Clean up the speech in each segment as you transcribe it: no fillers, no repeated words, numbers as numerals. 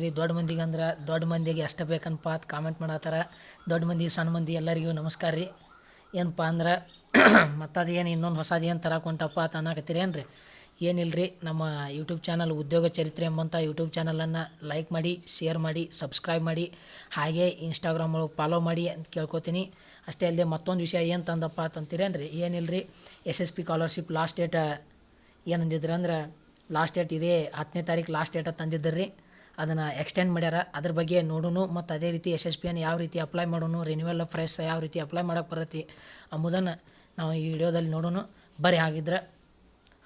ರೀ ದೊಡ್ಡ ಮಂದಿಗೆ ಅಂದ್ರೆ ದೊಡ್ಡ ಮಂದಿಗೆ ಎಷ್ಟು ಬೇಕನ್ಪ ಅಂತ ಕಾಮೆಂಟ್ ಮಾಡತ್ತಾರ. ದೊಡ್ಡ ಮಂದಿ ಸಣ್ಣ ಮಂದಿ ಎಲ್ಲರಿಗೂ ನಮಸ್ಕಾರ ರೀ. ಏನಪ್ಪ ಅಂದ್ರೆ ಮತ್ತು ಅದೇನು ಇನ್ನೊಂದು ಹೊಸದು ಏನು ತರಕ್ಕೆ ಹೊಂಟಪ್ಪ ಅಂತ ಅನ್ನಕತ್ತೀರಿ ಏನು ರೀ. ಏನಿಲ್ಲ ರೀ, ನಮ್ಮ ಯೂಟ್ಯೂಬ್ ಚಾನಲ್ ಉದ್ಯೋಗ ಚರಿತ್ರೆ ಎಂಬಂಥ ಯೂಟ್ಯೂಬ್ ಚಾನಲನ್ನು ಲೈಕ್ ಮಾಡಿ, ಶೇರ್ ಮಾಡಿ, ಸಬ್ಸ್ಕ್ರೈಬ್ ಮಾಡಿ, ಹಾಗೆ ಇನ್ಸ್ಟಾಗ್ರಾಮ್ ಒಳಗೆ ಫಾಲೋ ಮಾಡಿ ಅಂತ ಕೇಳ್ಕೊತೀನಿ. ಅಷ್ಟೇ ಅಲ್ಲದೆ ಮತ್ತೊಂದು ವಿಷಯ ಏನು ತಂದಪ್ಪ ಅಂತಂತೀರೇನು ರೀ. ಏನಿಲ್ಲ ರೀ, SSP ಸ್ಕಾಲರ್ಶಿಪ್ ಲಾಸ್ಟ್ ಡೇಟ್ ಏನಂದಿದ್ರು ಅಂದ್ರೆ ಲಾಸ್ಟ್ ಡೇಟ್ ಇದೇ 10ನೇ ತಾರೀಕು ಲಾಸ್ಟ್ ಡೇಟ್ ತಂದಿದ್ದರು ರೀ. ಅದನ್ನು ಎಕ್ಸ್ಟೆಂಡ್ ಮಾಡ್ಯಾರ. ಅದ್ರ ಬಗ್ಗೆ ನೋಡೋಣ. ಮತ್ತು ಅದೇ ರೀತಿ SSPಯನ್ನು ಯಾವ ರೀತಿ ಅಪ್ಲೈ ಮಾಡೋಣ, ರಿನ್ಯೂವಲ್ ಆಫ್ ಪ್ರೈಸ್ ಯಾವ ರೀತಿ ಅಪ್ಲೈ ಮಾಡೋಕ್ಕೆ ಬರುತ್ತೆ ಎಂಬುದನ್ನು ನಾವು ಈ ವಿಡಿಯೋದಲ್ಲಿ ನೋಡೋಣ. ಬರೀ ಹಾಗಿದ್ರೆ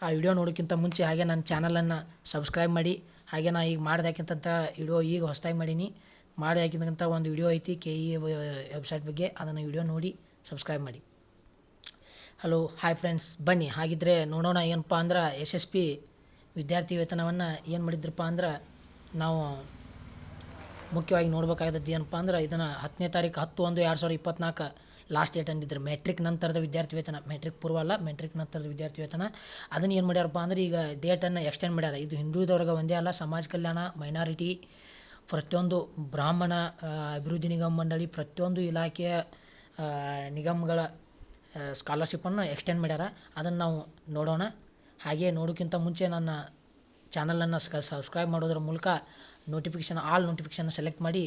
ಆ ವಿಡಿಯೋ ನೋಡೋಕ್ಕಿಂತ ಮುಂಚೆ ಹಾಗೆ ನನ್ನ ಚಾನಲನ್ನು ಸಬ್ಸ್ಕ್ರೈಬ್ ಮಾಡಿ. ಹಾಗೆ ನಾ ಈಗ ಮಾಡ್ದಾಕಿಂತ ವಿಡಿಯೋ ಈಗ ಹೊಸದಾಗಿ ಮಾಡೀನಿ. ಮಾಡಿ ಹಾಕಿದಂಥ ಒಂದು ವಿಡಿಯೋ ಐತಿ KE ವೆಬ್ಸೈಟ್ ಬಗ್ಗೆ, ಅದನ್ನು ವಿಡಿಯೋ ನೋಡಿ ಸಬ್ಸ್ಕ್ರೈಬ್ ಮಾಡಿ. ಹಲೋ ಹಾಯ್ ಫ್ರೆಂಡ್ಸ್, ಬನ್ನಿ ಹಾಗಿದ್ರೆ ನೋಡೋಣ. ಏನಪ್ಪ ಅಂದ್ರೆ SSP ವಿದ್ಯಾರ್ಥಿ ವೇತನವನ್ನು ಏನು ಮಾಡಿದ್ರಪ್ಪ ಅಂದ್ರೆ ನಾವು ಮುಖ್ಯವಾಗಿ ನೋಡ್ಬೇಕಾದದ್ದು ಏನಪ್ಪ ಅಂದ್ರೆ ಇದನ್ನು 10ನೇ ತಾರೀಕು 10/1/2024 ಲಾಸ್ಟ್ ಡೇಟ್ ಅಂದಿದ್ರು. ಮೆಟ್ರಿಕ್ ನಂತರದ ವಿದ್ಯಾರ್ಥಿ ವೇತನ, ಮೆಟ್ರಿಕ್ ಪೂರ್ವ ಅಲ್ಲ, ಮೆಟ್ರಿಕ್ ನಂತರದ ವಿದ್ಯಾರ್ಥಿ ವೇತನ ಅದನ್ನು ಏನು ಮಾಡ್ಯಾರಪ್ಪ ಅಂದ್ರೆ ಈಗ ಡೇಟನ್ನು ಎಕ್ಸ್ಟೆಂಡ್ ಮಾಡ್ಯಾರ. ಇದು ಹಿಂದುಳಿದವರ್ಗ ಒಂದೇ ಅಲ್ಲ, ಸಮಾಜ ಕಲ್ಯಾಣ, ಮೈನಾರಿಟಿ, ಪ್ರತಿಯೊಂದು ಬ್ರಾಹ್ಮಣ ಅಭಿವೃದ್ಧಿ ನಿಗಮ ಮಂಡಳಿ, ಪ್ರತಿಯೊಂದು ಇಲಾಖೆಯ ನಿಗಮಗಳ ಸ್ಕಾಲರ್ಶಿಪ್ಪನ್ನು ಎಕ್ಸ್ಟೆಂಡ್ ಮಾಡ್ಯಾರ. ಅದನ್ನು ನಾವು ನೋಡೋಣ. ಹಾಗೆ ನೋಡೋಕ್ಕಿಂತ ಮುಂಚೆ ನನ್ನ ಚಾನಲನ್ನು ಸಬ್ಸ್ಕ್ರೈಬ್ ಮಾಡೋದ್ರ ಮೂಲಕ ಆಲ್ ನೋಟಿಫಿಕೇಷನ್ ಸೆಲೆಕ್ಟ್ ಮಾಡಿ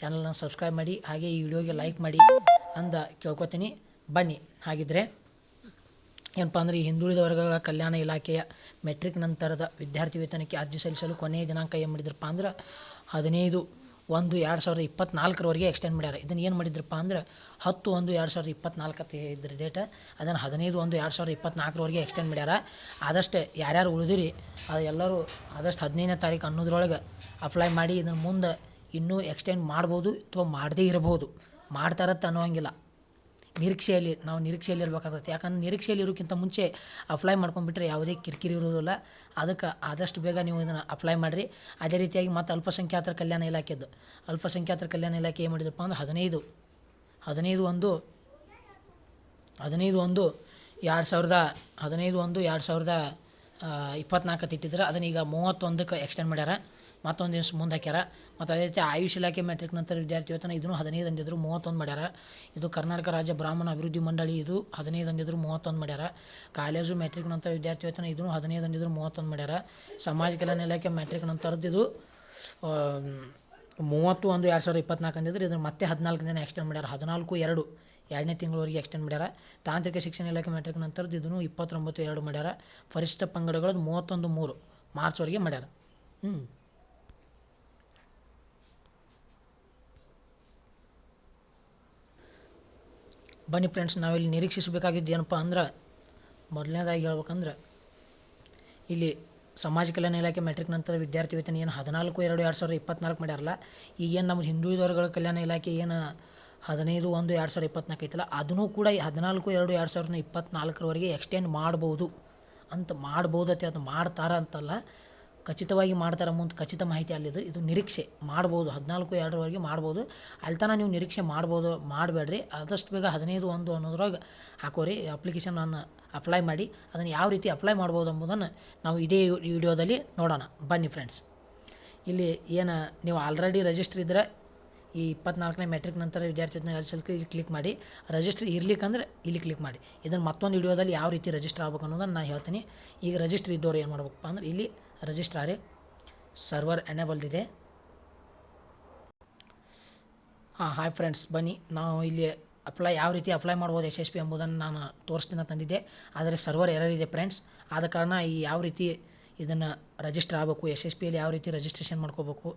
ಚಾನಲನ್ನು ಸಬ್ಸ್ಕ್ರೈಬ್ ಮಾಡಿ, ಹಾಗೆ ಈ ವಿಡಿಯೋಗೆ ಲೈಕ್ ಮಾಡಿ ಅಂದ ಕೇಳ್ಕೊತೀನಿ. ಬನ್ನಿ ಹಾಗಿದ್ರೆ ಏನಪ್ಪ ಅಂದರೆ ಈ ಹಿಂದುಳಿದ ವರ್ಗಗಳ ಕಲ್ಯಾಣ ಇಲಾಖೆಯ ಮೆಟ್ರಿಕ್ ನಂತರದ ವಿದ್ಯಾರ್ಥಿ ವೇತನಕ್ಕೆ ಅರ್ಜಿ ಸಲ್ಲಿಸಲು ಕೊನೆಯ ದಿನಾಂಕ ಏನು ಮಾಡಿದ್ರಪ್ಪ ಅಂದ್ರೆ 15/1/2024 ಎಕ್ಸ್ಟೆಂಡ್ ಮಾಡ್ಯಾರ. ಇದನ್ನು ಏನು ಮಾಡಿದ್ರಪ್ಪ ಅಂದ್ರೆ 10/1/2024 ಇದ್ರ ಡೇಟ್, ಅದನ್ನು 15/1/2024 ಎಕ್ಸ್ಟೆಂಡ್ ಮಾಡ್ಯಾರ. ಆದಷ್ಟು ಯಾರ್ಯಾರು ಉಳಿದಿರಿ ಅದು ಎಲ್ಲರೂ ಆದಷ್ಟು 15ನೇ ತಾರೀಕು ಅನ್ನೋದ್ರೊಳಗೆ ಅಪ್ಲೈ ಮಾಡಿ. ಇದನ್ನು ಮುಂದೆ ಇನ್ನೂ ಎಕ್ಸ್ಟೆಂಡ್ ಮಾಡ್ಬೋದು ಅಥವಾ ಮಾಡದೇ ಇರಬಹುದು. ಮಾಡ್ತಾರತ್ತ ಅನ್ನೋಂಗಿಲ್ಲ. ನಾವು ನಿರೀಕ್ಷೆಯಲ್ಲಿ ಇರಬೇಕಾಗತ್ತೆ. ಯಾಕಂದ್ರೆ ನಿರೀಕ್ಷೆಯಲ್ಲಿ ಇರೋಕ್ಕಿಂತ ಮುಂಚೆ ಅಪ್ಲೈ ಮಾಡ್ಕೊಂಡ್ಬಿಟ್ರೆ ಯಾವುದೇ ಕಿರಿಕಿರಿ ಇರೋದಿಲ್ಲ. ಅದಕ್ಕೆ ಆದಷ್ಟು ಬೇಗ ನೀವು ಇದನ್ನು ಅಪ್ಲೈ ಮಾಡಿರಿ. ಅದೇ ರೀತಿಯಾಗಿ ಮತ್ತು ಅಲ್ಪಸಂಖ್ಯಾತರ ಕಲ್ಯಾಣ ಇಲಾಖೆದ್ದು ಏನು ಮಾಡಿದ್ರಪ್ಪ ಅಂದ್ರೆ 15/1/2024 ಇಟ್ಟಿದ್ರೆ ಅದನ್ನ ಈಗ 31ಕ್ಕೆ ಎಕ್ಸ್ಟೆಂಡ್ ಮಾಡ್ಯಾರ. ಮತ್ತೊಂದು ದಿವಸ ಮುಂದೆ ಹಾಕ್ಯಾರ. ಮತ್ತು ಅದೇ ರೀತಿ ಆಯುಷ್ ಇಲಾಖೆ ಮೆಟ್ರಿಕ್ ನಂತರ ವಿದ್ಯಾರ್ಥಿ ವೇತನ ಇದನ್ನು 15 ಅಂದಿದ್ರು 31 ಮಾಡ್ಯಾರ. ಇದು ಕರ್ನಾಟಕ ರಾಜ್ಯ ಬ್ರಾಹ್ಮಣ ಅಭಿವೃದ್ಧಿ ಮಂಡಳಿ, ಇದು 15 ಅಂದಿದ್ರು 31 ಮಾಡ್ಯಾರ. ಕಾಲೇಜು ಮೆಟ್ರಿಕ್ ನಂತರ ವಿದ್ಯಾರ್ಥಿ ವೇತನ ಇದನ್ನು 15 ಅಂದಿದ್ರು 31 ಮಾಡ್ಯಾರ. ಸಮಾಜ ಕಲ್ಯಾಣ ಇಲಾಖೆ ಮೆಟ್ರಿಕ್ ನಂತರದ್ದು ಇದು 30/1/2024 ಅಂದಿದ್ರು. ಇದನ್ನು ಮತ್ತೆ 14 ದಿನ ಎಕ್ಸ್ಟೆಂಡ್ ಮಾಡ್ಯಾರ. 14/2 2ನೇ ತಿಂಗಳವರೆಗೆ ಎಕ್ಸ್ಟೆಂಡ್ ಮಾಡ್ಯಾರ. ತಾಂತ್ರಿಕ ಶಿಕ್ಷಣ ಇಲಾಖೆ ಮೆಟ್ರಿಕ್ ನಂತರದ್ದು ಇದನ್ನು 29/2 ಮಾಡ್ಯಾರ. ಪರಿಶಿಷ್ಟ ಪಂಗಡಗಳದ್ದು 31/3 ಮಾರ್ಚ್ವರೆಗೆ ಮಾಡ್ಯಾರ. ಬನ್ನಿ ಫ್ರೆಂಡ್ಸ್, ನಾವಿಲ್ಲಿ ನಿರೀಕ್ಷಿಸಬೇಕಾಗಿದ್ದು ಏನಪ್ಪ ಅಂದ್ರೆ ಮೊದಲನೇದಾಗಿ ಹೇಳ್ಬೇಕಂದ್ರೆ ಇಲ್ಲಿ ಸಮಾಜ ಕಲ್ಯಾಣ ಇಲಾಖೆ ಮೆಟ್ರಿಕ್ ನಂತರ ವಿದ್ಯಾರ್ಥಿ ವೇತನ ಏನು 14/2/2024 ಮಾಡ್ಯಾರಲ್ಲ, ಈಗೇನು ನಮ್ಮ ಹಿಂದುಳಿದ ವರ್ಗಗಳ ಕಲ್ಯಾಣ ಇಲಾಖೆ ಏನು 15/1/2024 ಐತಲ್ಲ, ಅದನ್ನು ಕೂಡ 14/2/2024 ಎಕ್ಸ್ಟೆಂಡ್ ಮಾಡ್ಬೋದು ಮಾಡ್ಬೋದತ್ತೆ. ಅದು ಮಾಡ್ತಾರ ಅಂತಲ್ಲ, ಖಚಿತವಾಗಿ ಮಾಡ್ತಾರೆ ಮುಂದೆ ಖಚಿತ ಮಾಹಿತಿ ಅಲ್ಲಿದ್ದು. ಇದು ನಿರೀಕ್ಷೆ ಮಾಡ್ಬೋದು, 14/2 ಮಾಡ್ಬೋದು. ಅಲ್ಲಿ ತನಕ ನೀವು ನಿರೀಕ್ಷೆ ಮಾಡಬೇಡ್ರಿ. ಆದಷ್ಟು ಬೇಗ 15/1 ಅನ್ನೋದ್ರೊಳಗೆ ಹಾಕೋರಿ ಅಪ್ಲಿಕೇಶನನ್ನು ಅಪ್ಲೈ ಮಾಡಿ. ಅದನ್ನು ಯಾವ ರೀತಿ ಅಪ್ಲೈ ಮಾಡ್ಬೋದು ಎಂಬುದನ್ನು ನಾವು ಇದೇ ವಿಡಿಯೋದಲ್ಲಿ ನೋಡೋಣ. ಬನ್ನಿ ಫ್ರೆಂಡ್ಸ್, ಇಲ್ಲಿ ಏನು ನೀವು ಆಲ್ರೆಡಿ ರಿಜಿಸ್ಟ್ರ್ ಇದ್ದರೆ ಈ 24ನೇ ಮೆಟ್ರಿಕ್ ನಂತರ ವಿದ್ಯಾರ್ಥಿ ವೇತನ ಅರ್ಜಿ ಸಲ್ಲಿಕೆ ಇಲ್ಲಿ ಕ್ಲಿಕ್ ಮಾಡಿ. ರಿಜಿಸ್ಟ್ರ್ ಇರ್ಲಿಕ್ಕಂದ್ರೆ ಇಲ್ಲಿ ಕ್ಲಿಕ್ ಮಾಡಿ. ಇದನ್ನು ಮತ್ತೊಂದು ವಿಡಿಯೋದಲ್ಲಿ ಯಾವ ರೀತಿ ರಿಜಿಸ್ಟರ್ ಆಗ್ಬೇಕು ಅನ್ನೋದನ್ನು ನಾನು ಹೇಳ್ತೀನಿ. ಈಗ ರಿಜಿಸ್ಟ್ರ್ ಇದ್ದವ್ರು ಏನು ಮಾಡ್ಬೇಕಪ್ಪ ಅಂದ್ರೆ ಇಲ್ಲಿ ರಿಜಿಸ್ಟರ್ ಆಗಿ ಸರ್ವರ್ ಎನೇಬಲ್ಡ್ ಇದೆ. ಹಾಯ್ ಫ್ರೆಂಡ್ಸ್, ಬನ್ನಿ ನಾವು ಇಲ್ಲಿ ಯಾವ ರೀತಿ ಅಪ್ಲೈ ಮಾಡ್ಬೋದು SSP ಎಂಬುದನ್ನು ನಾನು ತೋರಿಸ್ತೀನಿ ತಂದಿದ್ದೆ. ಆದರೆ ಸರ್ವರ್ ಎರರ್ ಇದೆ ಫ್ರೆಂಡ್ಸ್. ಆದ ಕಾರಣ ಯಾವ ರೀತಿ ಇದನ್ನು ರಿಜಿಸ್ಟರ್ ಆಗಬೇಕು, SSPಯಲ್ಲಿ ಯಾವ ರೀತಿ ರಿಜಿಸ್ಟ್ರೇಷನ್ ಮಾಡ್ಕೋಬೇಕು